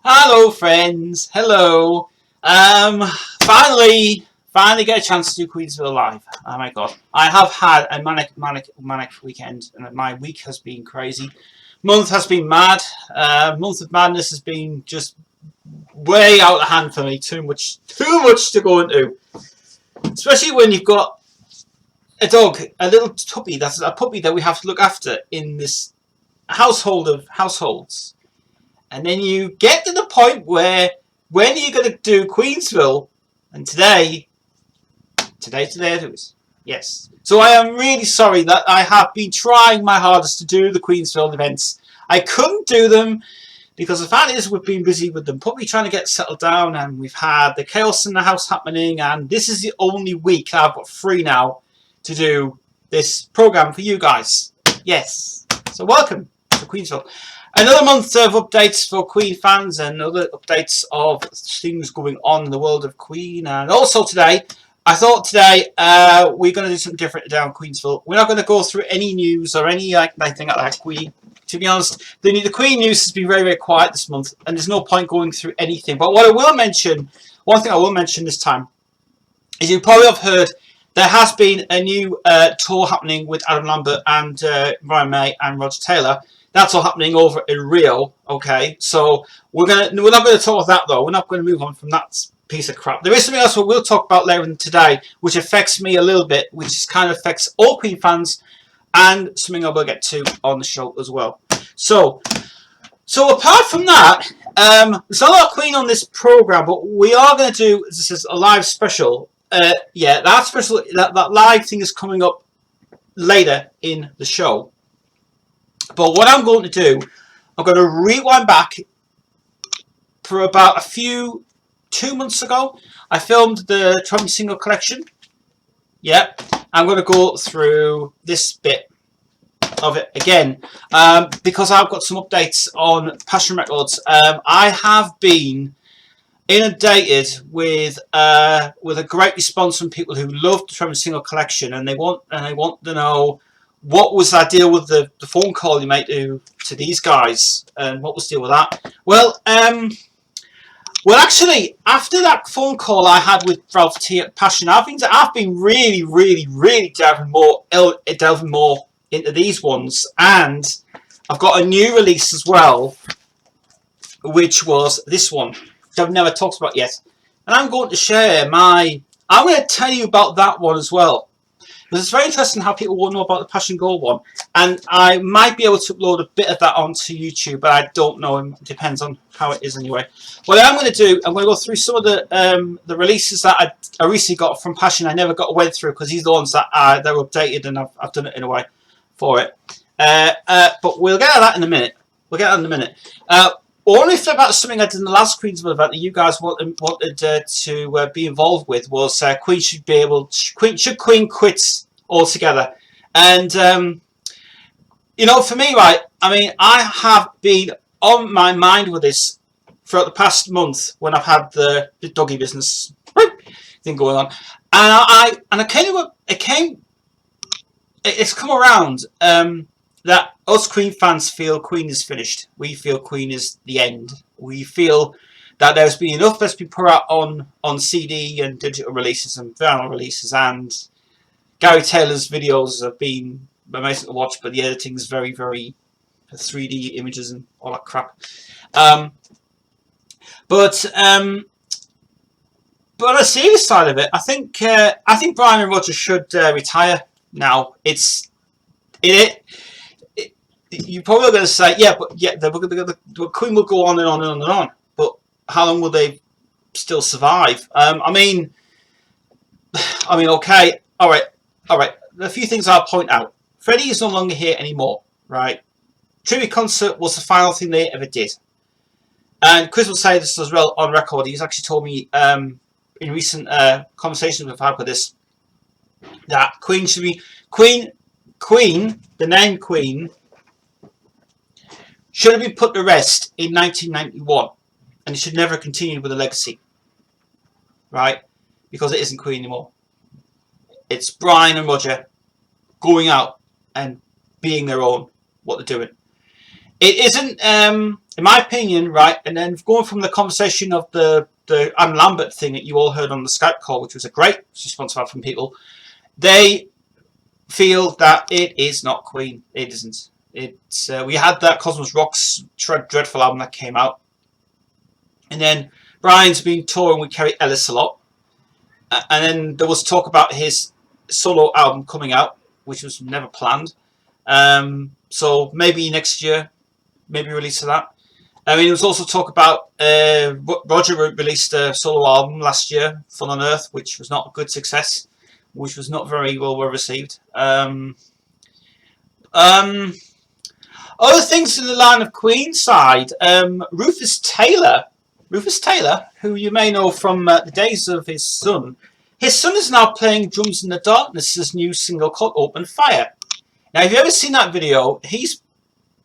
Hello, friends. Hello. Um, finally get a chance to do Queensville live. Oh my god, I have had a manic weekend, and my week has been crazy. Month has been mad. Month of madness has been just way out of hand for me. Too much to go into. Especially when you've got a dog, a little puppy. That's a puppy that we have to look after in this household of households. And then you get to the point where when are you going to do Queensville? And today it is. Yes. So I am really sorry that I have been trying my hardest to do the Queensville events. I couldn't do them because the fact is we've been busy with them puppy trying to get settled down, and we've had the chaos in the house happening, and this is the only week I've got free now to do this program for you guys. Yes. So welcome to Queensville. Another month of updates for Queen fans and other updates of things going on in the world of Queen. And also today, I thought we're going to do something different down Queensville. We're not going to go through any news or anything like that. To be honest, the Queen news has been very, very quiet this month, and there's no point going through anything. But what I will mention, one thing I will mention this time, is you probably have heard there has been a new tour happening with Adam Lambert and Brian May and Roger Taylor. That's all happening over in Rio. Okay, so we're not going to talk about that though. We're not going to move on from that piece of crap. There is something else we'll talk about later today, which affects me a little bit, which kind of affects all Queen fans, and something I will get to on the show as well. So apart from that, there's not a lot of Queen on this program, but we are going to do this is a live special. That live thing is coming up later in the show. But what I'm going to do, I'm going to rewind back for about 2 months ago. I filmed the Trump single collection. Yep. I'm going to go through this bit of it again because I've got some updates on Passion Records. I have been inundated with a great response from people who love the Trump single collection, and they want to know what was that deal with the phone call you made to these guys, and what was the deal with that? Well, actually, after that phone call I had with Ralph T at Passion, I've been really delving more into these ones, and I've got a new release as well, which was this one, which I've never talked about yet, and I'm going to tell you about that one as well. Because it's very interesting how people will know about the Passion Gold one, and I might be able to upload a bit of that onto YouTube, but I don't know. It depends on how it is anyway. What I'm going to do, I'm going to go through some of the releases that I recently got from Passion. I never went through because these are the ones that they're updated, and I've done it in a way for it. But we'll get to that in a minute. Only thing about something I did in the last Queensville event that you guys wanted to be involved with was Queen should Queen quit altogether, and for me, right? I mean, I have been on my mind with this throughout the past month when I've had the doggy business thing going on, it's come around that us Queen fans feel Queen is finished. We feel Queen is the end. We feel that there's been enough that's been put out on CD and digital releases and vinyl releases, and Gary Taylor's videos have been amazing to watch, but the editing is very, very 3D images and all that crap. But on the serious side of it, I think Brian and Roger should retire now. You're probably going to say, the Queen will go on and on and on and on. But how long will they still survive? I mean, okay, all right. A few things I'll point out. Freddie is no longer here anymore, right? Tribute concert was the final thing they ever did, and Chris will say this as well on record. He's actually told me in recent conversations we've had with this that Queen should be Queen. The name Queen should have been put to rest in 1991, and it should never have continued with a legacy, right? Because it isn't Queen anymore. It's Brian and Roger going out and being their own, what they're doing. It isn't, in my opinion, right. And then going from the conversation of the Anne Lambert thing that you all heard on the Skype call, which was a great response from people, they feel that it is not Queen. It isn't. It's we had that Cosmos Rocks dreadful album that came out, and then Brian's been touring with Kerry Ellis a lot, and then there was talk about his solo album coming out, which was never planned. So maybe next year, maybe release of that. I mean, there was also talk about Roger released a solo album last year, Fun on Earth, which was not a good success, which was not very well received. Other things in the line of Queen side, Rufus Taylor, who you may know from the days of his son. His son is now playing Drums in the Darkness' new single called Open Fire. Now, if you've ever seen that video, he's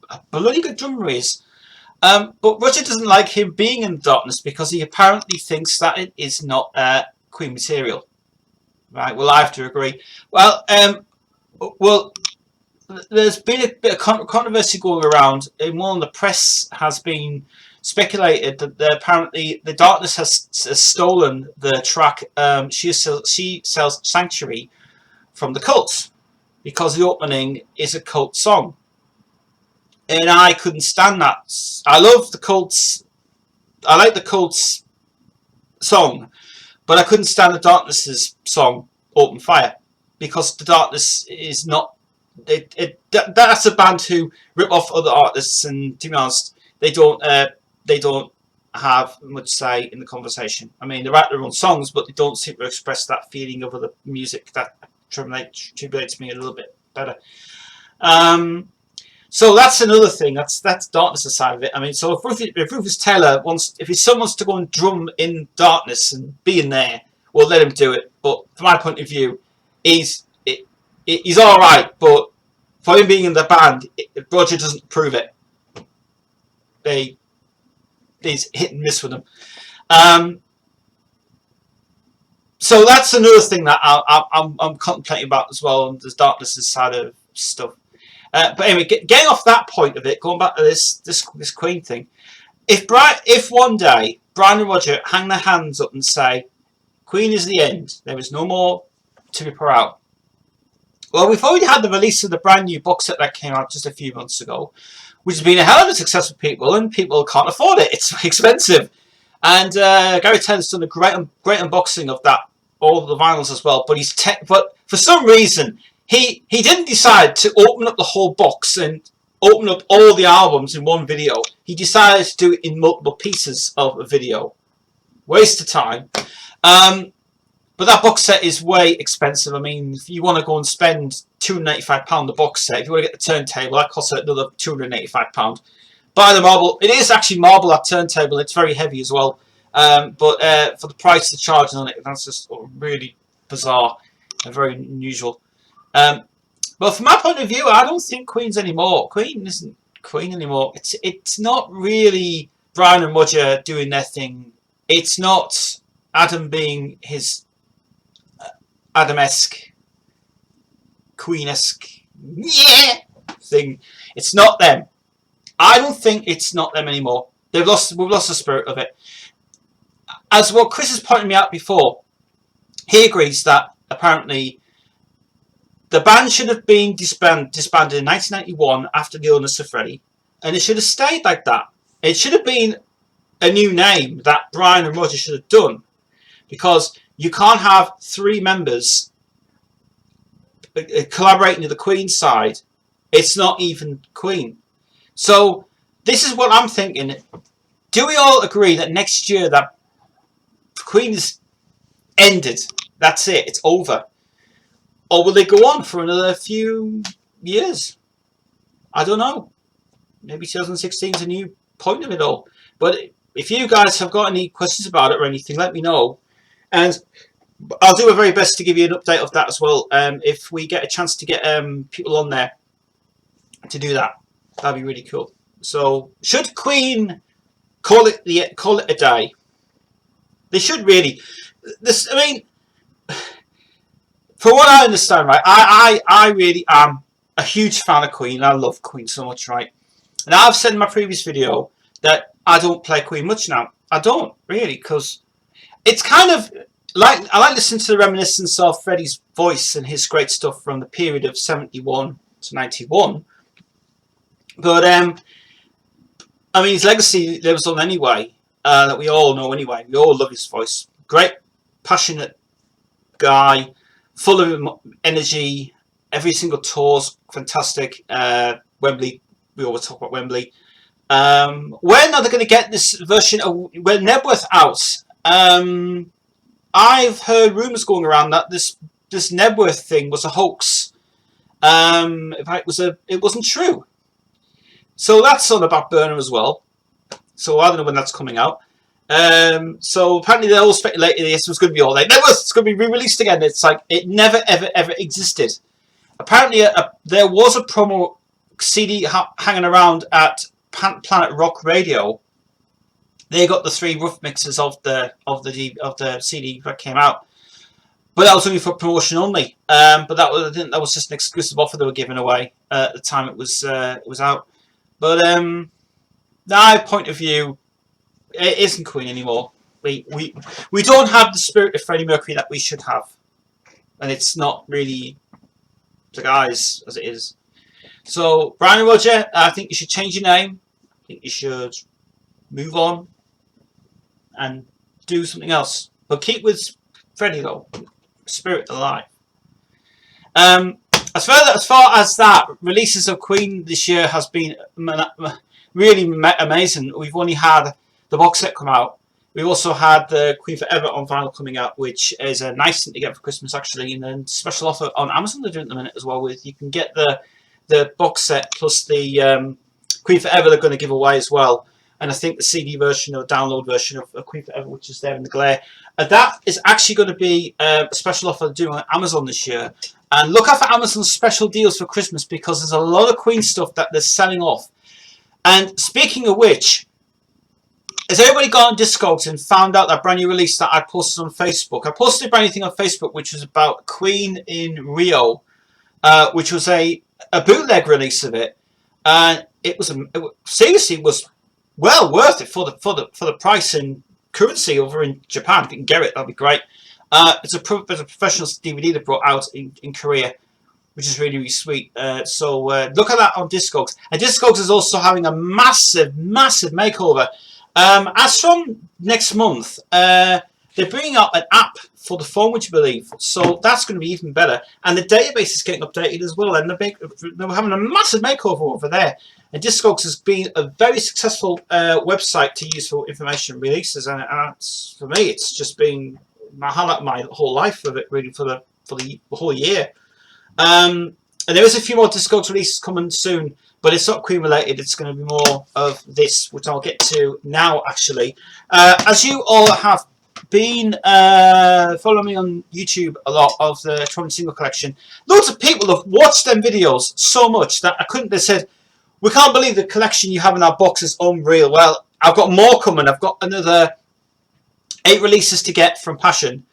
a bloody good drummer, he is. But Roger doesn't like him being in the darkness because he apparently thinks that it is not Queen material. Right? Well, I have to agree. Well, there's been a bit of controversy going around. And one of the press has been speculated that apparently the Darkness has stolen the track She Sells Sanctuary from the Cults, because the opening is a Cult song. And I couldn't stand that. I love the Cults. I like the Cults song, but I couldn't stand the Darkness's song Open Fire, because the Darkness is not. That's a band who rip off other artists, and to be honest, they don't have much say in the conversation. I mean, they write their own songs, but they don't seem to express that feeling of other music that tribulates me a little bit better. So that's another thing. That's Darkness side of it. I mean, so if Rufus Taylor if his son wants to go and drum in Darkness and be in there, we'll let him do it. But from my point of view, he's all right. But for him being in the band, Roger doesn't approve it. He's hit and miss with them. So that's another thing that I'm contemplating about as well. On the Darkness side of stuff. But anyway, getting off that point of it, going back to this Queen thing. If one day Brian and Roger hang their hands up and say, Queen is the end, there is no more to be put out. Well, we've already had the release of the brand new box set that came out just a few months ago, which has been a hell of a success for people, and people can't afford it. It's expensive. And Gary Taylor's done a great unboxing of that, all the vinyls as well. But for some reason, he didn't decide to open up the whole box and open up all the albums in one video. He decided to do it in multiple pieces of a video. Waste of time. But that box set is way expensive. I mean, if you want to go and spend £285 the box set, if you want to get the turntable, that costs another £285. Buy the marble. It is actually marble, that turntable. It's very heavy as well. But for the price they're charging on it, that's just really bizarre and very unusual. But from my point of view, I don't think Queen's anymore. Queen isn't Queen anymore. It's not really Brian and Roger doing their thing. It's not Adam being his Adam-esque, Queen-esque thing. It's not them. I don't think it's not them anymore. We've lost the spirit of it. As what Chris has pointed me out before, he agrees that apparently the band should have been disbanded in 1991 after the illness of Freddie, and it should have stayed like that. It should have been a new name that Brian and Roger should have done, because you can't have three members collaborating to the Queen side. It's not even Queen. So this is what I'm thinking. Do we all agree that next year that Queen is ended? That's it. It's over. Or will they go on for another few years? I don't know. Maybe 2016 is a new point of it all. But if you guys have got any questions about it or anything, let me know. And I'll do my very best to give you an update of that as well. If we get a chance to get people on there to do that, that'd be really cool. So, should Queen call it a day? They should really. I mean, for what I understand, right? I really am a huge fan of Queen. I love Queen so much, right? And I've said in my previous video that I don't play Queen much now. I don't really, because it's kind of like I like listening to the reminiscence of Freddie's voice and his great stuff from the period of 71 to 91. But I mean, his legacy lives on anyway. That we all know anyway. We all love his voice. Great, passionate guy, full of energy. Every single tour's fantastic. Wembley, we always talk about Wembley. When are they going to get this version of Nebworth out? I've heard rumours going around that this Nebworth thing was a hoax. In fact, it wasn't true. So that's on the back burner as well. So I don't know when that's coming out. So apparently they all speculated this was going to be all like Nebworth. It's going to be re-released again. It's like it never ever existed. Apparently there was a promo CD hanging around at Planet Rock Radio. They got the 3 rough mixes of the CD that came out, but that was only for promotion only. But that was just an exclusive offer they were giving away at the time it was out. But my point of view, it isn't Queen anymore. We don't have the spirit of Freddie Mercury that we should have, and it's not really the guys as it is. So Brian and Roger, I think you should change your name. I think you should move on and do something else, but keep with Freddie though, spirit alive. As far as that, releases of Queen this year has been really amazing. We've only had the box set come out. We've also had the Queen Forever on vinyl coming out, which is a nice thing to get for Christmas actually, and then special offer on Amazon they're doing at the minute as well. With you can get the box set plus the Queen Forever they're going to give away as well. And I think the CD version or download version of Queen Forever, which is there in the glare, that is actually going to be a special offer doing on Amazon this year. And look out for Amazon's special deals for Christmas, because there's a lot of Queen stuff that they're selling off. And speaking of which, has everybody gone on Discogs and found out that brand new release that I posted on Facebook? I posted a brand new thing on Facebook, which was about Queen in Rio, which was a bootleg release of it. And it was seriously was well worth it for the price and currency over in Japan. If you can get it, that'd be great. It's a professional DVD they brought out in Korea, which is really sweet. So look at that on Discogs. And Discogs is also having a massive makeover. As from next month, they're bringing out an app for the phone, would you believe? So that's going to be even better. And the database is getting updated as well. And they're having a massive makeover over there. And Discogs has been a very successful website to use for information releases. And for me, it's just been my highlight of my whole life of it, really, for the whole year. And there is a few more Discogs releases coming soon, but it's not Queen related. It's going to be more of this, which I'll get to now, actually. As you all have been following me on YouTube a lot of the Tron single collection, loads of people have watched them videos so much that they said, we can't believe the collection you have in our box is unreal. Well, I've got more coming. I've got another 8 releases to get from Passion,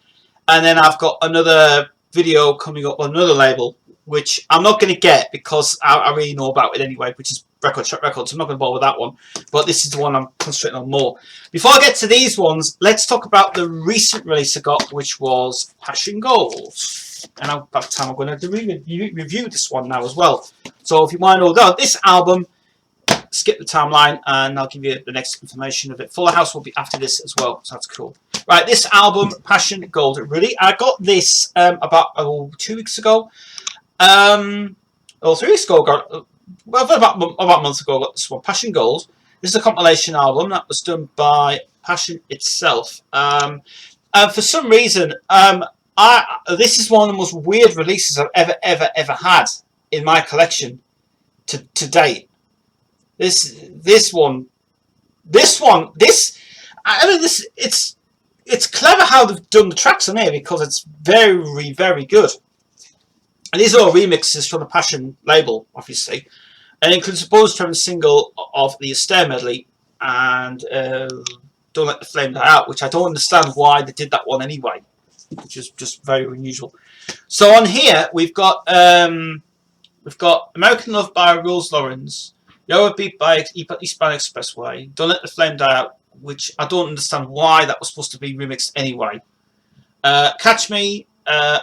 and then I've got another video coming up on another label, which I'm not going to get because I really know about it anyway, which is Record Shop Records. I'm not going to bother with that one, but this is the one I'm concentrating on more. Before I get to these ones, let's talk about the recent release I got, which was Passion Gold. And about time I'm going to review this one now as well. So if you want to know about this album, skip the timeline and I'll give you the next information of it. Fuller House will be after this as well, so that's cool. Right, this album, Passion Gold, really, I got this about 2 weeks ago. Or 3 weeks ago, about a month ago, I got this one, Passion Gold. This is a compilation album that was done by Passion itself. For some reason, this is one of the most weird releases I've ever had in my collection to date. It's clever how they've done the tracks on here because it's very good. And these are all remixes from the Passion label, obviously, and it includes a bonus track single of the Astaire medley and Don't Let the Flame Die Out, which I don't understand why they did that one anyway, which is just very unusual. So on here we've got American Love by Rose Lawrence, Yoa Beat by Eastbound Expressway. Don't Let the Flame Die Out, which I don't understand why that was supposed to be remixed anyway. Catch Me,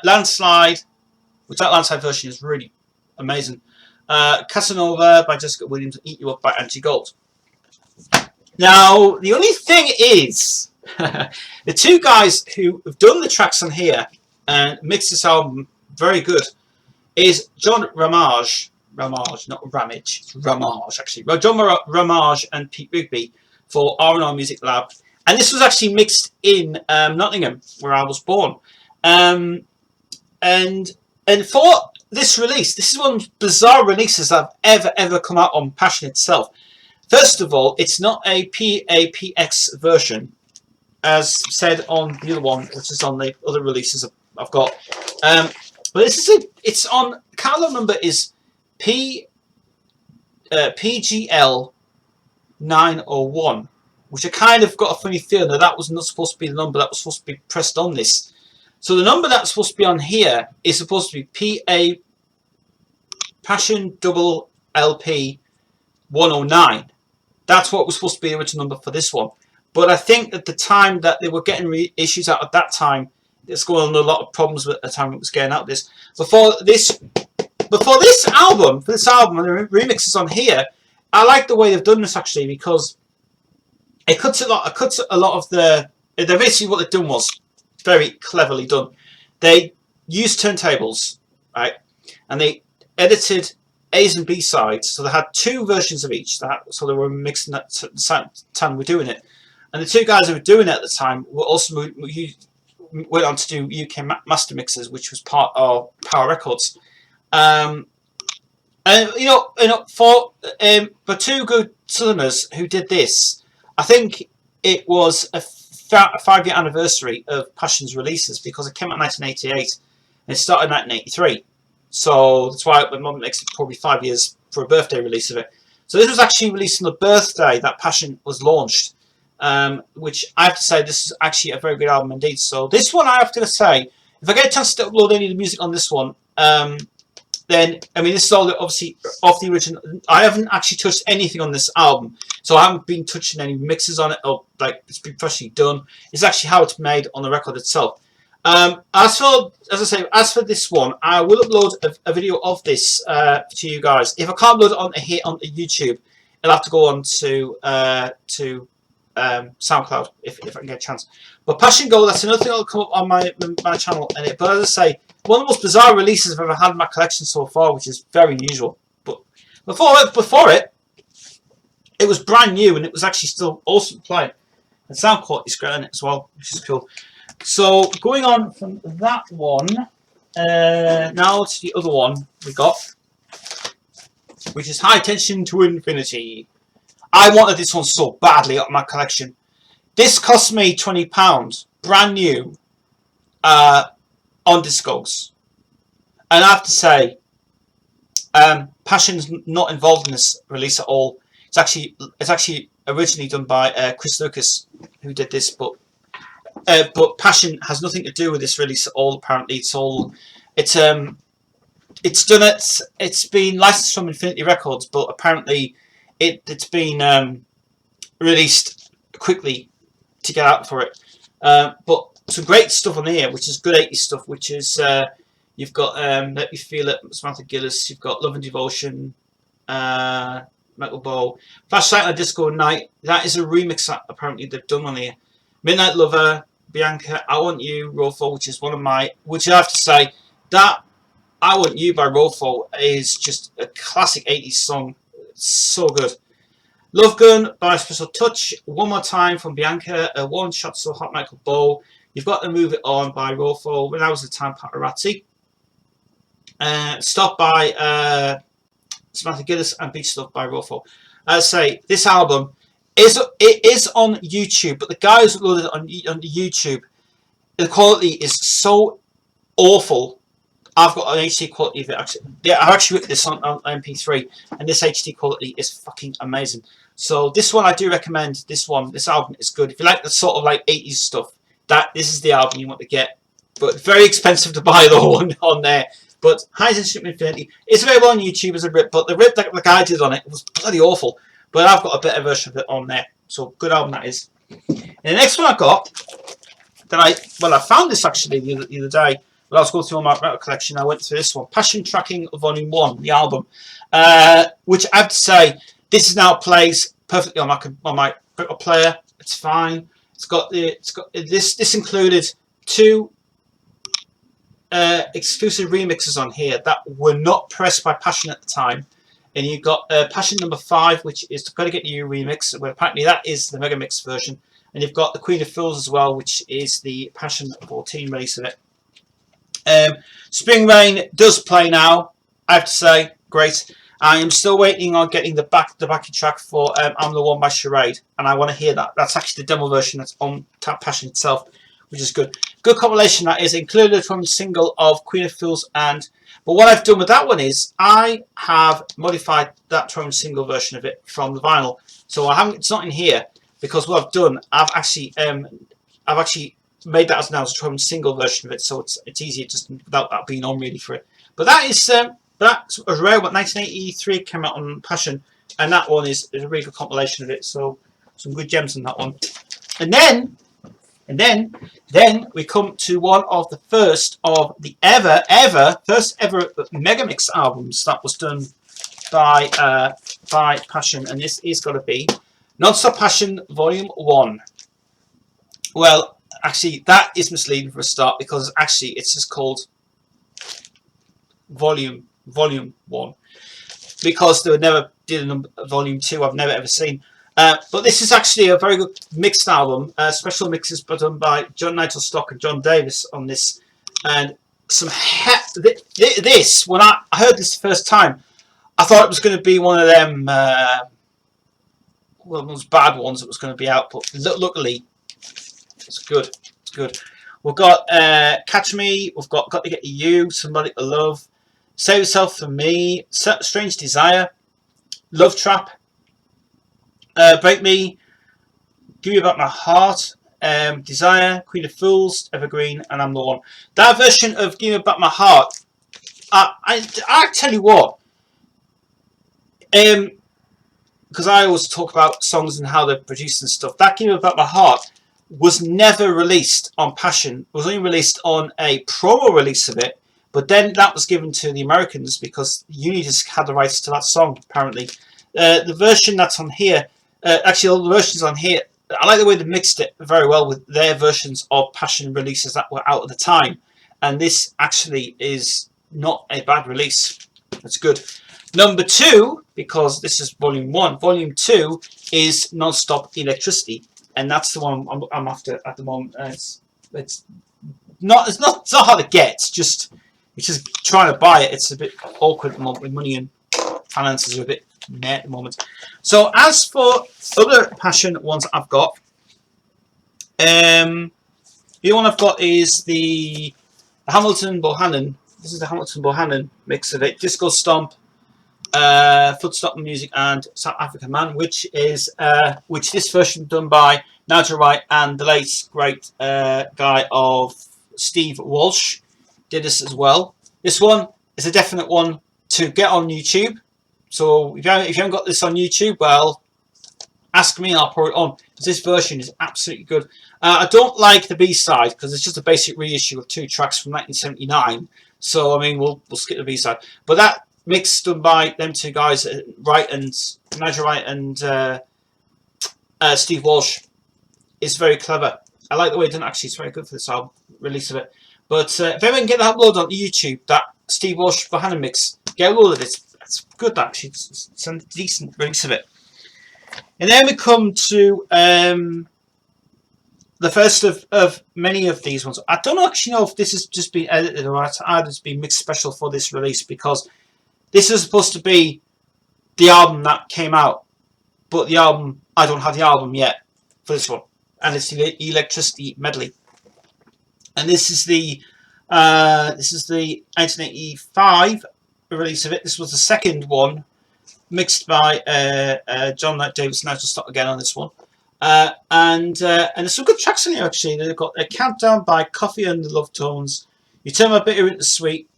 Landslide, which that Landslide version is really amazing. Casanova by Jessica Williams, and Eat You Up by Anti-Gold. Now, the only thing is, the two guys who have done the tracks on here and mixed this album very good is John Ramage, not Ramage, it's Ramage actually. Well, John Ramage and Pete Rigby for R&R Music Lab. And this was actually mixed in Nottingham, where I was born. And for this release, this is one of the bizarre releases that have ever come out on Passion itself. First of all, it's not a PAPX version, as said on the other one, which is on the other releases I've got. But this is it's on, catalog number is PGL 901, which I kind of got a funny feeling that was not supposed to be the number that was supposed to be pressed on this. So the number that's supposed to be on here is supposed to be PA Passion Double LP 109. That's what was supposed to be the original number for this one. But I think at the time that they were getting reissues out at that time, there's going on a lot of problems with the time it was getting out of this. Before this album, and the remixes on here, I like the way they've done this actually, because it cuts a lot of the. Basically what they've done was very cleverly done. They used turntables, right, and they edited A's and B sides, so they had two versions of each. So they were mixing that at the time we're doing it, and the two guys who were doing it at the time were also went on to do UK master mixes, which was part of Power Records. And for two good Southerners who did this, I think it was a 5-year anniversary of Passion's releases, because it came out in 1988 and it started in 1983. So that's why my mum makes it probably 5 years for a birthday release of it. So this was actually released on the birthday that Passion was launched, which I have to say, this is actually a very good album indeed. So this one, I have to say, if I get a chance to upload any of the music on this one, then, I mean, this is all obviously off the original. I haven't actually touched anything on this album, so I haven't been touching any mixes on it, or like it's been freshly done. It's actually how it's made on the record itself. As for this one, I will upload a video of this to you guys. If I can't upload it on here on YouTube, it'll have to go on to SoundCloud if I can get a chance. But Passion Gold, that's another thing that'll come up on my channel. But as I say, one of the most bizarre releases I've ever had in my collection so far, which is very unusual. But before it was brand new, and it was actually still awesome to play. And sound quality is great on it as well, which is cool. So going on from that one, now to the other one we got, which is High Tension to Infinity. I wanted this one so badly out of my collection. This cost me £20, brand new, on Discogs. And I have to say, Passion's not involved in this release at all. It's actually originally done by Chris Lucas, who did this, but Passion has nothing to do with this release at all. Apparently, it's been licensed from Infinity Records, but apparently it's been released quickly to get out for it. But some great stuff on here, which is good 80s stuff, which is you've got Let Me Feel It, Samantha Gillis, you've got Love and Devotion, Metal Bowl, Flashlight on Disco Night. That is a remix that apparently they've done on here. Midnight Lover, Bianca, I Want You, Rofo, which is one of my, which I have to say, that I Want You by Rofo is just a classic 80s song. It's so good. Love Gun by Special Touch, One More Time from Bianca, One Shot So Hot, Michael Bow. You've got to Move It On by Rofo, When I Was the Time, Paparazzi. Stop by Samantha Gillis, and Beach Stuff by Rofo. As I say, this album is on YouTube, but the guy who's uploaded it on YouTube, the quality is so awful. I've got an HD quality of it actually. Yeah, I've actually written this on MP3, and this HD quality is fucking amazing. So this one I do recommend. This album is good. If you like the sort of like 80s stuff, this is the album you want to get. But very expensive to buy the one on there. But High Tension Infinity is available on YouTube as a rip, but the rip that the guy did on it was bloody awful. But I've got a better version of it on there. So good album that is. And the next one I got, I found this actually the other day. When I was going through my record collection, I went through this one, Passion Tracking Volume 1, the album, which I have to say, this now plays perfectly on my record player. It's fine. This included 2 exclusive remixes on here that were not pressed by Passion at the time. And you've got Passion number 5, which is the Gotta Get You remix, where apparently that is the Megamix version. And you've got the Queen of Fools as well, which is the Passion 14 release of it. Spring Rain does play now, I have to say, great. I am still waiting on getting the backing track for I'm the One by Charade, and I want to hear that. That's actually the demo version that's on Passion itself, which is good. Good compilation that is, included from the single of Queen of Fools. But what I've done with that one is I have modified that from single version of it from the vinyl. So it's not in here because what I've done, I've actually made that as now as a single version of it, so it's easier just without that being on really for it. But that is that's a rare one. 1983 came out on Passion, and that one is a really good compilation of it. So some good gems in that one. And then we come to one of the first of the first ever Megamix albums that was done by Passion, and this is got to be Non-Stop Passion Volume 1. Well, actually, that is misleading for a start because actually it's just called Volume 1 because they never did a Volume 2. I've never ever seen. But this is actually a very good mixed album. Special mixes done by John Nigel Stock and John Davis on this. And this, when I heard this the first time, I thought it was going to be one of them, those bad ones that was going to be out. But luckily, it's good. It's good. We've got Catch Me. We've got to Get You, Somebody to Love, Save Yourself for Me, Strange Desire, Love Trap, Break Me, Give You Back My Heart, Desire, Queen of Fools, Evergreen, and I'm the One. That version of Give Me Back My Heart, I tell you what, because I always talk about songs and how they're produced and stuff. That Give Me Back My Heart was never released on Passion. It was only released on a promo release of it, but then that was given to the Americans because Unitas had the rights to that song, apparently. The version that's on here, actually all the versions on here, I like the way they mixed it very well with their versions of Passion releases that were out at the time. And this actually is not a bad release. It's good. Number 2, because this is Volume 1, Volume 2 is Non-Stop Electricity. And that's the one I'm after at the moment. It's not hard to get. It's just trying to buy it. It's a bit awkward at the moment with money and finances are a bit meh at the moment. So as for other Passion ones I've got, the one I've got is the Hamilton Bohannon. This is the Hamilton Bohannon mix of it. Disco Stomp, Footstop Music, and South African Man, which this version done by Nigel Wright and the late great guy of Steve Walsh did this as well. This one is a definite one to get on YouTube. So if you haven't got this on YouTube, well, ask me and I'll pour it on. Because this version is absolutely good. I don't like the B-side because it's just a basic reissue of 2 tracks from 1979. So I mean, we'll skip the B-side. But that mix done by them 2 guys, Nigel Wright and Steve Walsh, is very clever. I like the way it's done. Actually, it's very good for this album release of it. But if anyone can get that uploaded on YouTube, that Steve Walsh Bohannon mix, get a load of it. It's good actually. It's a decent release of it. And then we come to the first of many of these ones. I don't actually know if this has just been edited or it's been mixed special for this release, because this is supposed to be the album that came out, but the album, I don't have the album yet for this one, and it's the Electricity medley. And this is the 1985 release of it. This was the second one, mixed by John Davis and Nigel Stock again on this one. And there's some good tracks in here actually. They've got a Countdown by Coffee and the Love Tones, You Turn My Bitter into Sweet,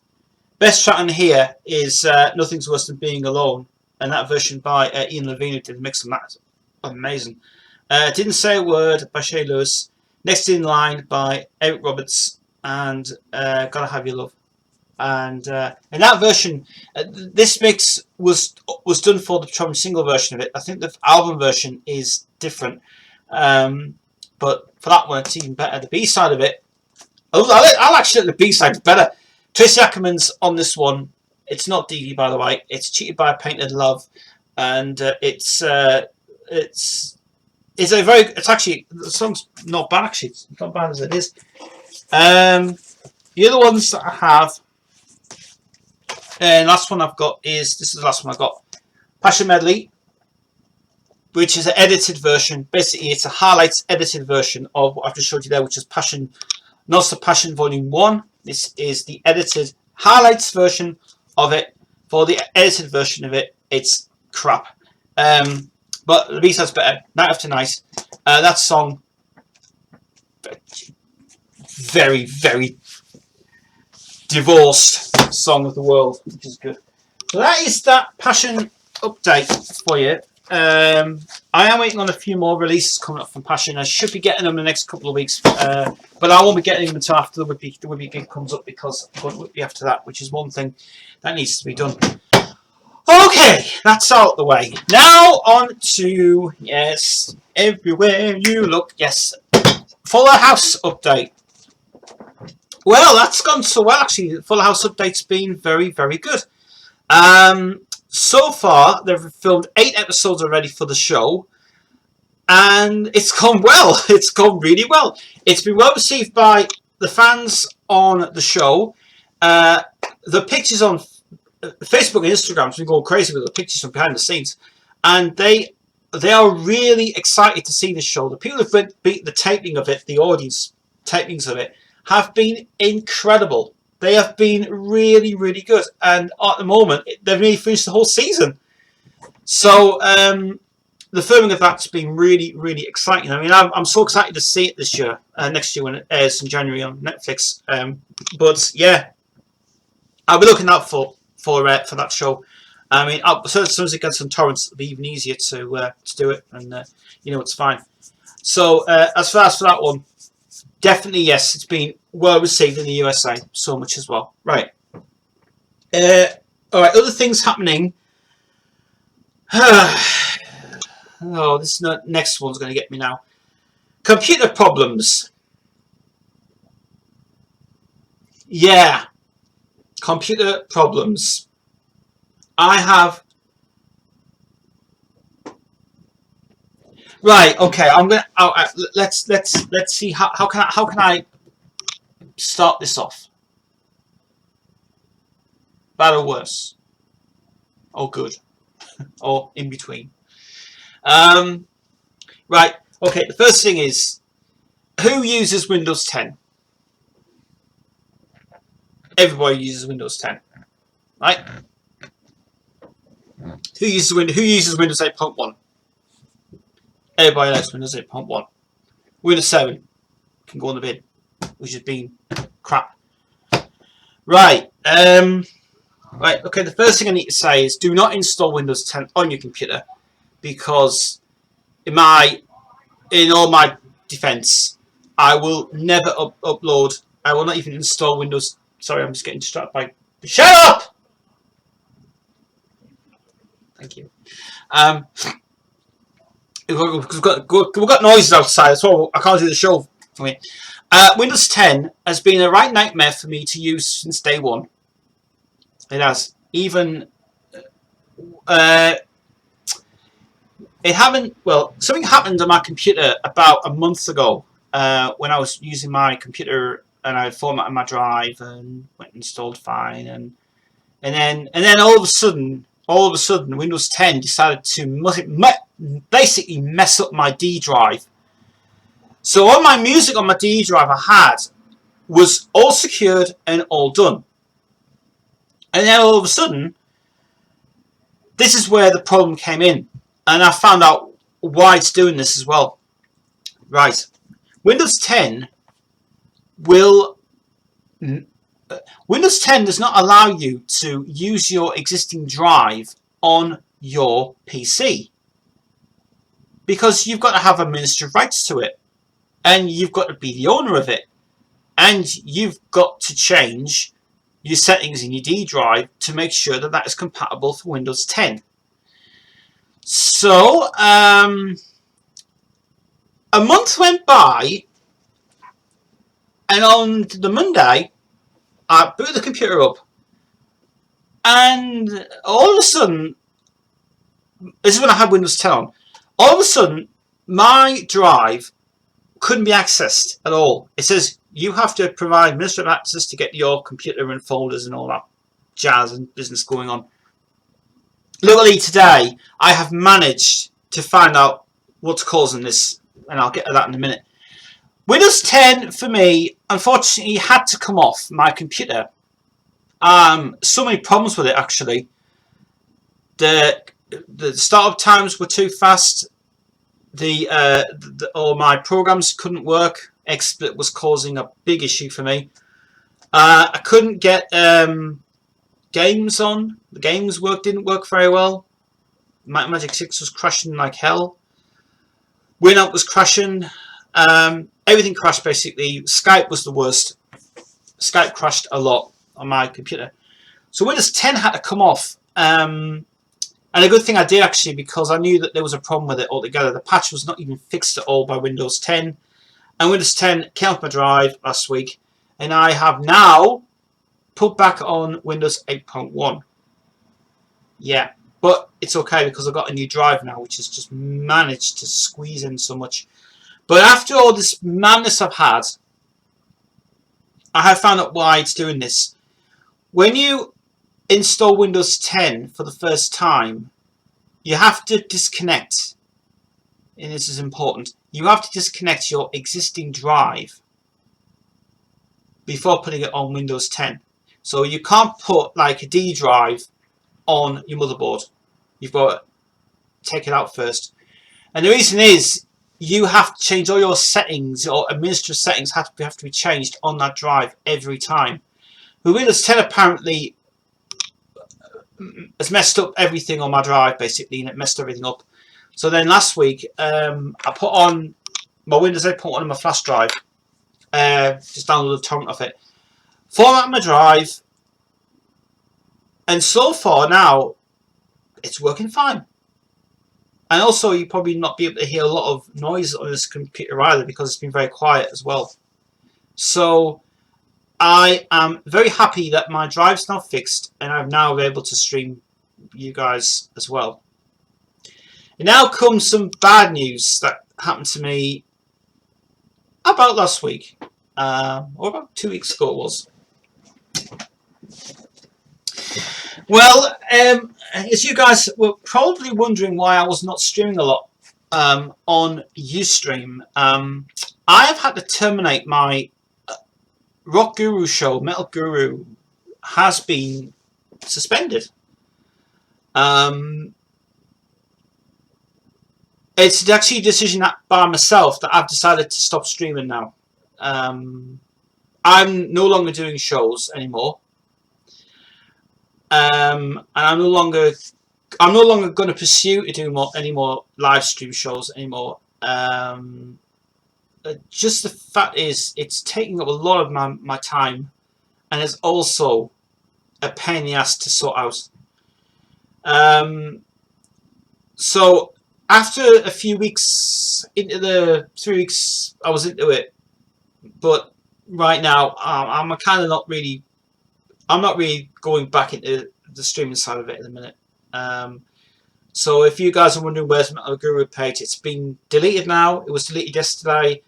Best track on here is Nothing's Worse Than Being Alone, and that version by Ian Levine, who did the mix on that. Amazing. Didn't Say a Word by Shea Lewis. Next in Line by Eric Roberts, and Gotta Have Your Love. And in that version, this mix was done for the Tron single version of it. I think the album version is different, but for that one, it's even better. The B side of it, I'll actually like the B side better. Tracy Ackerman's on this one. It's not Dee Dee, by the way. It's Cheated by a Painted Love, and it's actually, the song's not bad actually. It's not bad as it is. The other ones that I have, and last one I've got is, this is the last one I've got, Passion Medley, which is an edited version. Basically, it's a highlights edited version of what I've just showed you there, which is Passion, Not So Passion Volume 1. This is the edited highlights version of it. For the edited version of it, it's crap. But the B-side's better. Night After Night. That song, very, very divorced song of the world, which is good. So that is that Passion update for you. I am waiting on a few more releases coming up from Passion. I should be getting them in the next couple of weeks, but I won't be getting them until after the Whitby gig comes up, because I'm going to Whitby after that, which is one thing that needs to be done. Okay, that's out the way. Now on to, yes, Everywhere You Look, yes, Fuller House update. Well, that's gone so well actually. The Fuller House update's been very, very good. So far, they've filmed 8 episodes already for the show, and it's gone well. It's gone really well. It's been well received by the fans on the show. The pictures on Facebook and Instagram have been going crazy with the pictures from behind the scenes, and they are really excited to see this show. The people who've beat the taping of it, the audience tapings of it, have been incredible. They have been really, really good, and at the moment they've nearly finished the whole season. So the filming of that's been really, really exciting. I mean, I'm so excited to see it this year, next year when it airs in January on Netflix. But yeah, I'll be looking out for that show. I mean, as soon as it gets on torrents, it'll be even easier to do it, and it's fine. So as far as for that one, definitely yes, it's been well received in the USA, so much as well. Right. All right. Other things happening. Oh, this next one's going to get me now. Computer problems. Yeah. Computer problems. I have. Right. Okay. I'm gonna. Let's see how can I start this off. Bad or worse, or good, or in between. Right. Okay. The first thing is, who uses Windows 10? Everybody uses Windows 10, right? Who uses Windows 8.1? Everybody likes Windows 8.1. Windows 7 can go on the bin, which has been crap. Right. Right. Okay. The first thing I need to say is, do not install Windows 10 on your computer, because in all my defense, I will never upload. I will not even install Windows. Sorry, I'm just getting distracted by. Shut up! Thank you. We've got noises outside, so I can't do the show for me. Windows 10 has been a right nightmare for me to use since day one. It has. Even it happened. Well, something happened on my computer about a month ago when I was using my computer and I formatted my drive and went and installed fine, and then all of a sudden, Windows 10 decided to basically mess up my D drive. So all my music on my D drive I had was all secured and all done. And then all of a sudden, this is where the problem came in. And I found out why it's doing this as well. Right. Windows 10 will Windows 10 does not allow you to use your existing drive on your PC because you've got to have administrative rights to it, and you've got to be the owner of it, and you've got to change your settings in your D drive to make sure that that is compatible for Windows 10. So a month went by, and on the Monday I booted the computer up, and all of a sudden, this is when I had Windows 10 on, all of a sudden my drive couldn't be accessed at all. It says you have to provide administrative access to get your computer and folders and all that jazz and business going on. Luckily today I have managed to find out what's causing this, and I'll get to that in a minute. Windows 10 for me unfortunately had to come off my computer. So many problems with it actually. The startup times were too fast. All my programs couldn't work. XSplit was causing a big issue for me. I couldn't get games on. The games didn't work very well. Magic 6 was crashing like hell. Winamp was crashing. Everything crashed basically. Skype was the worst. Skype crashed a lot on my computer. So Windows 10 had to come off. And a good thing I did actually, because I knew that there was a problem with it altogether. The patch was not even fixed at all by Windows 10. And Windows 10 came off my drive last week. And I have now put back on Windows 8.1. Yeah, but it's okay because I've got a new drive now, which has just managed to squeeze in so much. But after all this madness I've had, I have found out why it's doing this. When you install Windows 10 for the first time, you have to disconnect, and this is important, you have to disconnect your existing drive before putting it on Windows 10. So you can't put like a D drive on your motherboard. You've got to take it out first. And the reason is you have to change all your settings, or administrative settings have to be changed on that drive every time. But Windows 10 apparently has messed up everything on my drive basically, and it messed everything up. So then last week I put on my Windows 8.1 on my flash drive, just downloaded a torrent of it, format my drive, and so far now it's working fine. And also you probably not be able to hear a lot of noise on this computer either because it's been very quiet as well. So I am very happy that my drive's now fixed and I'm now able to stream you guys as well. And now comes some bad news that happened to me about last week, or about 2 weeks ago it was. Well, as you guys were probably wondering why I was not streaming a lot on Ustream, I have had to terminate my Rock Guru show. Metal Guru has been suspended. It's actually a decision by myself that I've decided to stop streaming now. I'm no longer doing shows anymore. And I'm no longer going to pursue to do any more live stream shows anymore. Just the fact is, it's taking up a lot of my time, and it's also a pain in the ass to sort out. So after a few weeks, into the 3 weeks I was into it, but right now I'm kind of not really. I'm not really going back into the streaming side of it at the minute. So if you guys are wondering where's the Metal Guru page, it's been deleted now. It was deleted yesterday.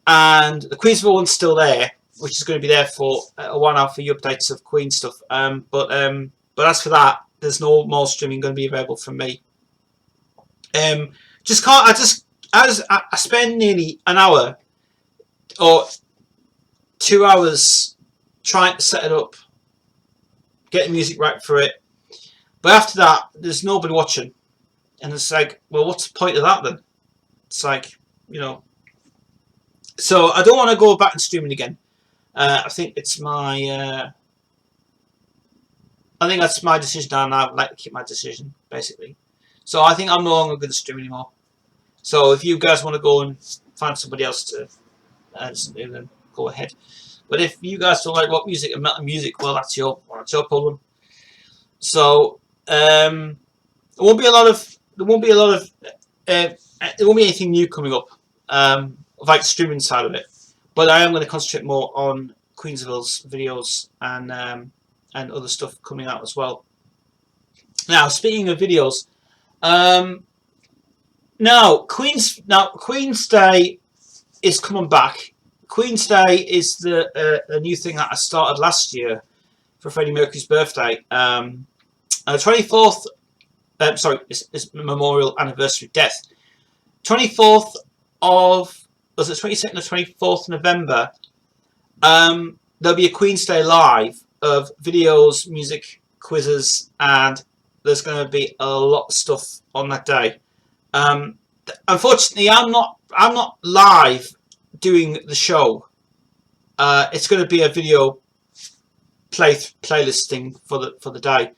And the Queensville one's still there, which is going to be there for a while now for your updates of Queen stuff. But as for that, there's no more streaming going to be available from me. I spend nearly an hour or 2 hours trying to set it up, get the music right for it, but after that there's nobody watching, and it's like, well, what's the point of that then? It's like, you know, so I don't want to go back and streaming again. I think it's my I think that's my decision, and I would like to keep my decision, basically. So I think I'm no longer going to stream anymore. So if you guys want to go and find somebody else to listen to, then go ahead. But if you guys don't like rock music and metal music, well, that's your problem. So there won't be a lot of there won't be anything new coming up, like the streaming side of it. But I am going to concentrate more on Queensville's videos and other stuff coming out as well. Now, speaking of videos, Queen's Day is coming back. Queen's Day is a new thing that I started last year for Freddie Mercury's birthday. 24th, sorry, it's memorial anniversary of death. 24th of, was it 22nd or 24th November? There'll be a Queen's Day live of videos, music, quizzes, and there's going to be a lot of stuff on that day. Unfortunately, I'm not live doing the show. It's going to be a video playlist thing for the day.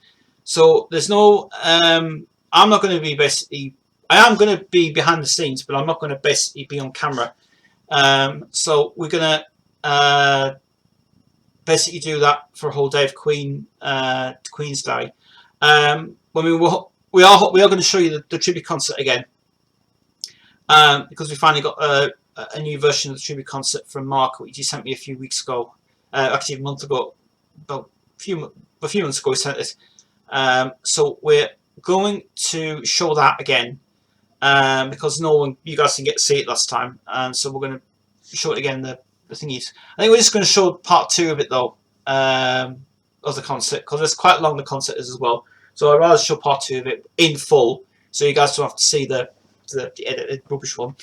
So there's no. I'm not going to be basically. I am going to be behind the scenes, but I'm not going to basically be on camera. So we're going to basically do that for a whole day of Queen's Day. When we are going to show you the tribute concert again, because we finally got a new version of the tribute concert from Mark, which he sent me a few weeks ago. Actually, a month ago, about a few months ago, he sent it. So we're going to show that again, because you guys didn't get to see it last time, and so we're going to show it again. The thingies. I think we're just going to show part 2 of it though, of the concert, because it's quite long. The concert is as well. So I'd rather show part 2 of it in full, so you guys don't have to see the edited rubbish one,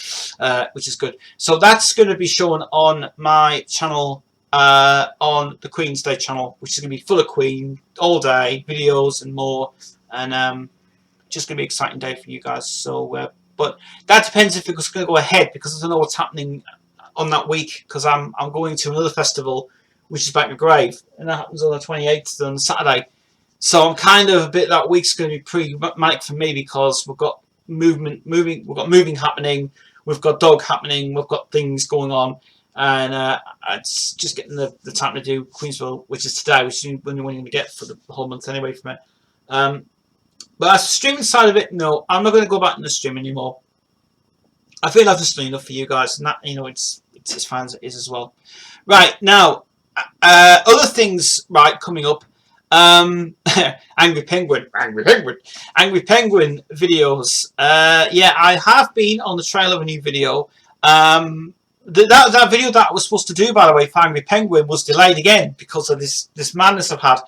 which is good. So that's going to be shown on my channel, on the Queen's Day channel, which is going to be full of Queen all day, videos and more, and just going to be an exciting day for you guys. So, but that depends if it's going to go ahead, because I don't know what's happening on that week, because I'm going to another festival, which is Back in the Grave, and that happens on the 28th on Saturday. So I'm kind of a bit, that week's going to be pretty manic for me, because we've got moving happening, we've got dog happening, we've got things going on, and it's just getting the time to do Queensville, which is today, which is when you're going to get for the whole month anyway from it. But as the streaming side of it, no, I'm not going to go back in the stream anymore. I feel I've just done enough for you guys, and that, it's as fine as it is as well. Right, now, other things, right, coming up. Angry Penguin videos. Yeah, I have been on the trail of a new video. That video that I was supposed to do, by the way, for Angry Penguin, was delayed again because of this madness I've had,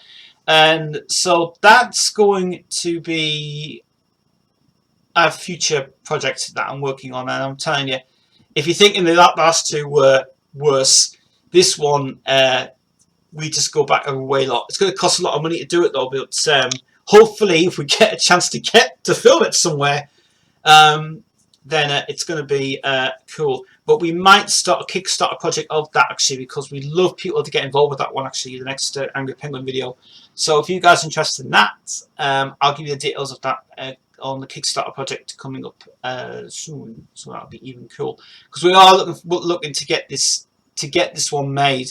and so that's going to be a future project that I'm working on. And I'm telling you, if you're thinking that last 2 were worse, this one, we just go back a way lot. It's going to cost a lot of money to do it though, but hopefully if we get a chance to film it somewhere, then it's going to be cool. But we might kickstart a project of that, actually, because we love people to get involved with that one, actually, the next Angry Penguin video. So if you guys are interested in that, I'll give you the details of that on the Kickstarter project coming up soon. So that'll be even cool, because we are looking to get this one made,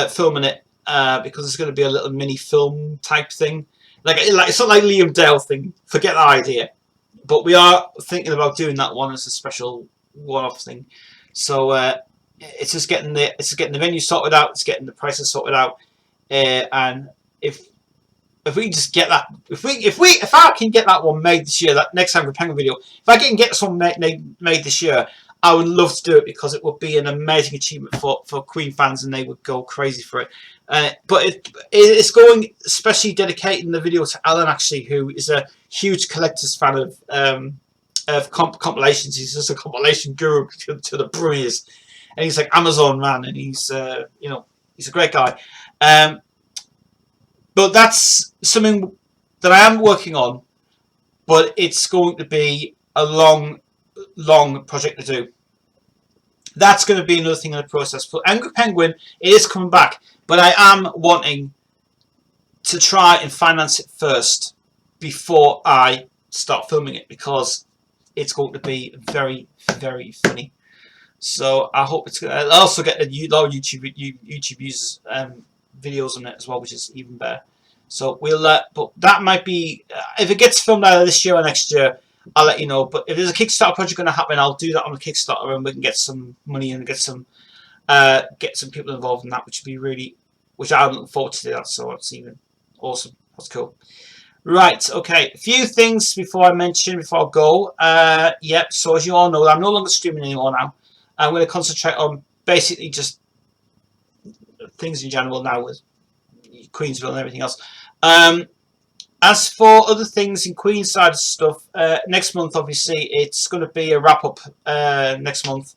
filming it, because it's going to be a little mini film type thing. Like it's not like Liam Dale thing. Forget that idea. But we are thinking about doing that one as a special one-off thing. So it's just getting the venue sorted out. It's getting the prices sorted out. And if we just get that, if I can get that one made this year, that next Angry Penguin video, if I can get this one made this year, I would love to do it, because it would be an amazing achievement for Queen fans, and they would go crazy for it. But it's going, especially dedicating the video to Alan, actually, who is a huge collector's fan of compilations. He's just a compilation guru to the brilliance, and he's like Amazon man, and he's he's a great guy. But that's something that I am working on, but it's going to be a long project to do. That's going to be another thing in the process. For Angry Penguin, it is coming back, but I am wanting to try and finance it first before I start filming it, because it's going to be very, very funny. So I hope it's going to. I'll also get a lot of YouTube users videos on it as well, which is even better. So we'll but that might be if it gets filmed either this year or next year, I'll let you know. But if there's a Kickstarter project going to happen, I'll do that on the Kickstarter, and we can get some money and get some people involved in that, which would be really, which I'm looking forward to do that. So it's even awesome. That's cool. Right, okay. A few things before I go. Yep. So as you all know, I'm no longer streaming anymore now. I'm going to concentrate on basically just things in general now with Queensville and everything else. As for other things in Queenside stuff, next month obviously it's going to be a wrap up next month.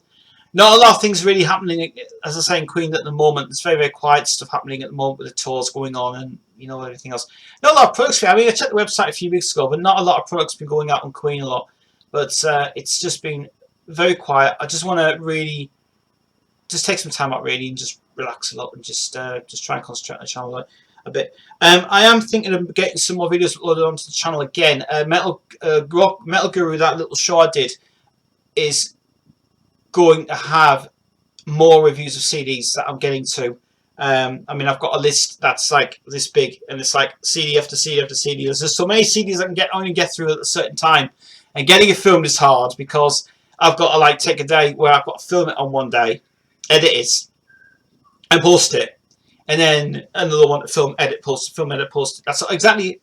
Not a lot of things really happening, as I say, in Queen at the moment. There's very, very quiet stuff happening at the moment with the tours going on and, you know, everything else. Not a lot of products. I mean, I checked the website a few weeks ago, but not a lot of products been going out on Queen a lot. But it's just been very quiet. I just want to really just take some time out really and just relax a lot and just try and concentrate on the channel a bit. I am thinking of getting some more videos uploaded onto the channel again. Metal Guru, that little show I did, is going to have more reviews of CDs that I'm getting to. I mean, I've got a list that's like this big, and it's like CD after CD after CD. There's just so many CDs I can only get through at a certain time, and getting it filmed is hard because I've got to like take a day where I've got to film it on one day, edit it, and post it, and then another one to film, edit, post, film, edit, post. That's exactly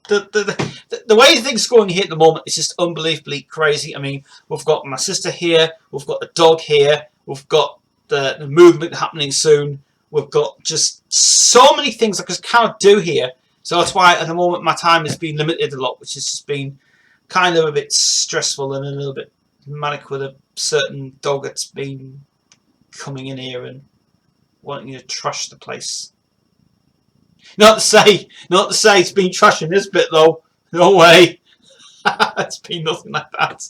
the way things are going here at the moment. Is just unbelievably crazy. I mean, we've got my sister here, we've got the dog here, we've got the movement happening soon. We've got just so many things I just cannot do here. So that's why at the moment my time has been limited a lot, which has just been kind of a bit stressful and a little bit manic with a certain dog that's been coming in here and wanting to trash the place. Not to say it's been trashing this bit though. No way. It's been nothing like that.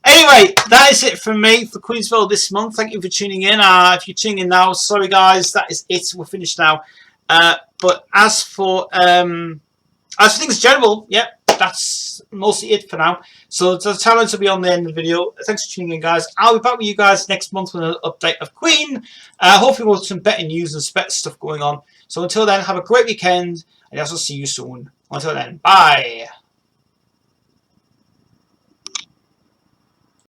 Anyway, that is it from me for Queensville this month. Thank you for tuning in. If you're tuning in now, sorry guys, that is it. We're finished now. But as for things in general, yeah, that's mostly it for now. So the talents will be on the end of the video. Thanks for tuning in, guys. I'll be back with you guys next month with an update of Queen. Hopefully with some better news and better stuff going on. So until then, have a great weekend, and I'll see you soon. Until then, bye.